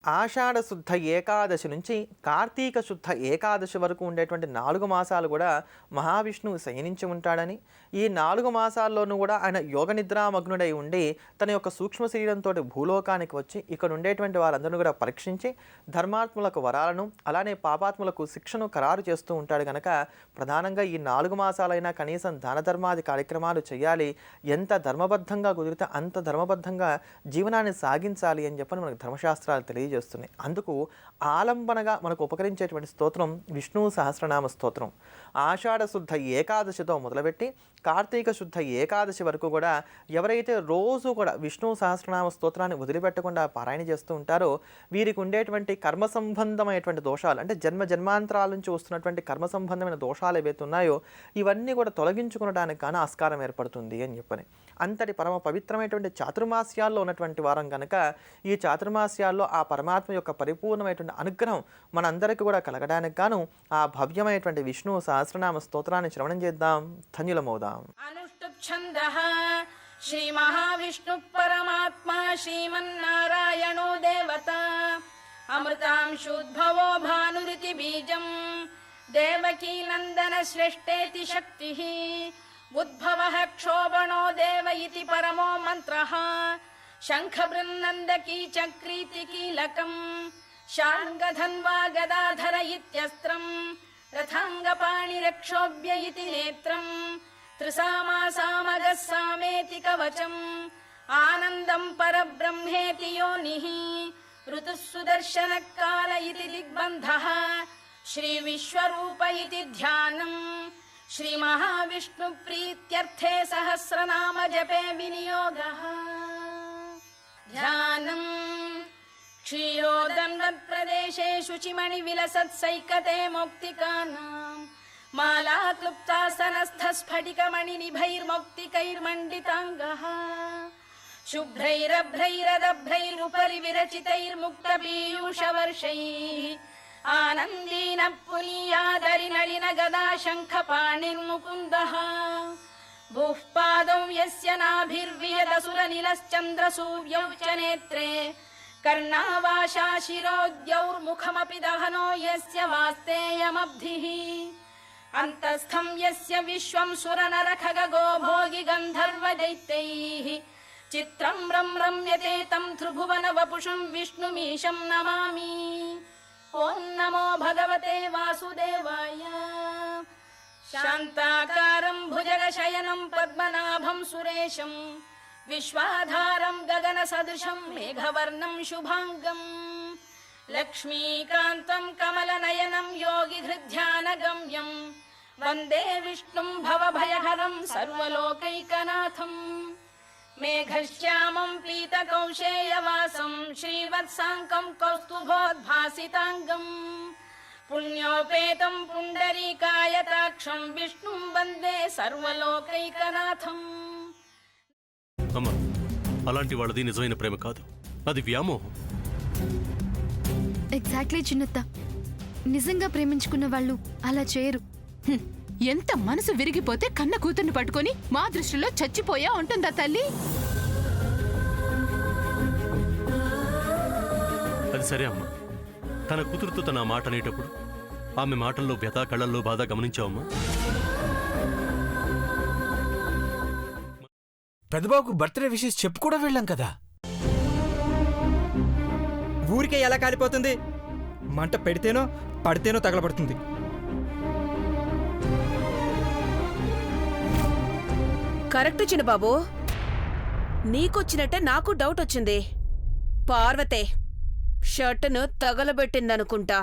ఆషాఢ శుద్ధ ఏకాదశి నుంచి కార్తీక శుద్ధ ఏకాదశి వరకు ఉండేటువంటి 4 మాసాలు కూడా మహావిష్ణువు శయనించి ఉంటాడని, ఈ 4 మాసాల్లోనూ కూడా ఆయన యోగ నిద్రామగ్నుడై ఉండి తన యొక్క సూక్ష్మ శరీరంతో భూలోకానికి వచ్చి ఇక్కడ ఉండేటువంటి వారందరినీ కూడా పరీక్షించి ధర్మాత్ములకు వరాలను అలానే పాపాత్ములకు శిక్షను ఖరారు చేస్తూ ఉంటాడు కనుక ప్రధానంగా ఈ 4 మాసాలైనా కనీసం దాన ధర్మాది కార్యక్రమాలు చేయాలి, ఎంత ధర్మబద్ధంగా కుదిరితే అంత ధర్మబద్ధంగా జీవనాన్ని సాగించాలి అని చెప్పని మనకు ధర్మశాస్త్రాలు తెలియజేస్తున్నాయి. అందుకు ఆలంబనగా మనకు ఉపకరించేటువంటి స్తోత్రం విష్ణు సహస్రనామ స్తోత్రం. ఆషాఢ శుద్ధ ఏకాదశితో మొదలుపెట్టి కార్తీక శుద్ధ ఏకాదశి వరకు కూడా ఎవరైతే రోజు కూడా విష్ణు సహస్రనామ స్తోత్రాన్ని వదిలిపెట్టకుండా పారాయణ చేస్తూ ఉంటారో వీరికి ఉండేటువంటి కర్మ సంబంధమైనటువంటి దోషాలు, అంటే జన్మ జన్మాంతరాల నుంచి వస్తున్నటువంటి కర్మ సంబంధమైన దోషాలు ఏవైతే ఉన్నాయో ఇవన్నీ కూడా తొలగించుకునడానికి కానీ ఆస్కారం ఏర్పడుతుంది అని చెప్పని. అంతటి పరమ పవిత్రమైనటువంటి చాతుర్మాస్యాల్లో ఉన్నటువంటి వారం కనుక ఈ చాతుర్మాస్యాల్లో ఆ పరమాత్మ యొక్క పరిపూర్ణమైనటువంటి అనుగ్రహం మనందరికీ కూడా కలగడానికి గాను ఆ భవ్యమైనటువంటి విష్ణు సహస్రనామ స్తోత్రాన్ని శ్రవణం చేద్దాం, ధన్యులమవుదాం. అనుష్ఠుప్ఛందః శ్రీ మహావిష్ణు పరమాత్మ శ్రీమన్నారాయణో దేవత అమృతాంశుద్భవో భానురితి బీజం దేవకీ నందన శ్రేష్ఠేతి శక్తిః ఉద్భవః క్షోభణో దేవ ఇతి పరమో మంత్రః శంఖబృన్నందకీ చక్రీతి కీలకం శార్ంగధన్వా గదాధర ఇత్యస్త్రం రథాంగపాణిరక్షోభ్య ఇతి నేత్రం త్రిసామాసామగः సామేతి కవచం ఆనందం పరబ్రహ్మేతి యోనిః ఋతుః సుదర్శనకాల ఇతి దిగ్బంధః శ్రీ విశ్వరూప ఇతి ధ్యానం శ్రీ మహావిష్ణు ప్రీత్యర్థే సహస్రనామ జపే వినియోగః ధ్యానం క్షీరోదన్వత్ప్రదేశే శుచిమణి విలసత్సైకతే మౌక్తికానాం మాలాక్లుప్తాసనస్థ స్ఫటికమణి నిభైర్మౌక్తికైర్మండితాంగః శుభ్రైరభ్రైరదభ్రైరుపరి విరచితైర్ముక్త పీయూషవర్షైః ఆనందీన పునీయాదరి నళిన గదా శంఖపాణిర్ముకుందః భూః పాదౌ యస్య నాభిర్వియదసుర నిలశ్చంద్ర సూర్యౌ చ నేత్రే కర్ణావాశా శిరోద్యౌర్ముఖమపి దహనో యస్య వాస్తేయమబ్ధిః అంతస్థం యస్య విశ్వం సురనర ఖగో భోగి గంధర్వ దైత్యైః చిత్రం రమ్యతే తం త్రిభువన వపుషుం విష్ణుమీశం నమామి. ఓం నమో భగవతే వాసుదేవాయ. శాంతాకారం భుజగశయనం పద్మనాభం సురేశం విశ్వాధారం గగన సదృశం మేఘవర్ణం శుభాంగం లక్ష్మీకాంతం కమలనయనం యోగి హృద్ధ్యానగమ్యం వందే విష్ణుం భవభయహరం సర్వలోకైకనాథం మేఘశ్యామం పీతకౌశేయవాసం శ్రీవత్సాంకం కౌస్తుభోద్భాసితాంగం పుణ్యోపేతం పుండరీకాయతాక్షం విష్ణుం వందే సర్వలోకైకనాథం. అమ్మా, అలాంటి వాళ్ళది నిజమైన ప్రేమ కాదు, అది వ్యామోహం. ఎగ్జాక్ట్లీ చిన్నత్త, నిజంగా ప్రేమించుకున్న వాళ్ళు అలా చేయరు. ఎంత మనసు విరిగిపోతే కన్న కూతుర్ని పట్టుకొని మా దృష్టిలో చచ్చిపోయా ఉంటుందా తల్లి? అది సరే అమ్మా, తన కూతురుతో తన మాట అనేటప్పుడు ఆమె మాటల్లో వ్యథ, కళ్ళల్లో బాధ గమనించావమ్మా? పెద్దబాబుకు బర్త్డే విషెస్ చెప్పు కూడా వెళ్ళాం కదా. ఊరికే ఎలా కాలిపోతుంది? మంట పెడితేనో పడితేనో తగలబడుతుంది. కరెక్ట్ చిన్నబాబు, నీకొచ్చినట్టే నాకు డౌట్ వచ్చింది. పార్వతే షర్టును తగలబెట్టిందనుకుంటా.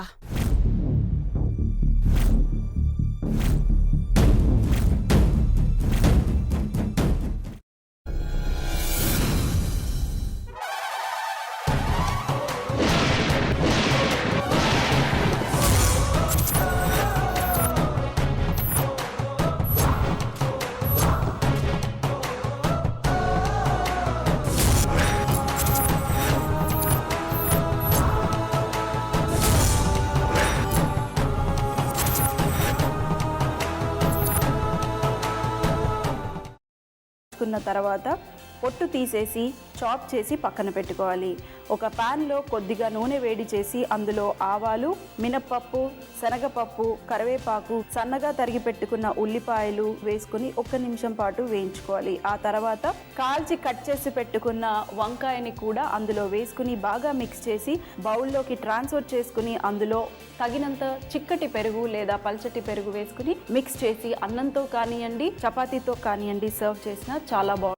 కున్న తర్వాత పొట్టు తీసేసి చాప్ చేసి పక్కన పెట్టుకోవాలి. ఒక ప్యాన్లో కొద్దిగా నూనె వేడి చేసి అందులో ఆవాలు, మినప్పప్పు, శనగపప్పు, కరివేపాకు, సన్నగా తరిగి పెట్టుకున్న ఉల్లిపాయలు వేసుకుని 1 నిమిషం పాటు వేయించుకోవాలి. ఆ తర్వాత కాల్చి కట్ చేసి పెట్టుకున్న వంకాయని కూడా అందులో వేసుకుని బాగా మిక్స్ చేసి బౌల్లోకి ట్రాన్స్ఫర్ చేసుకుని అందులో తగినంత చిక్కటి పెరుగు లేదా పల్చటి పెరుగు వేసుకుని మిక్స్ చేసి అన్నంతో కానివ్వండి, చపాతీతో కానివ్వండి సర్వ్ చేసినా చాలా బాగుంటుంది.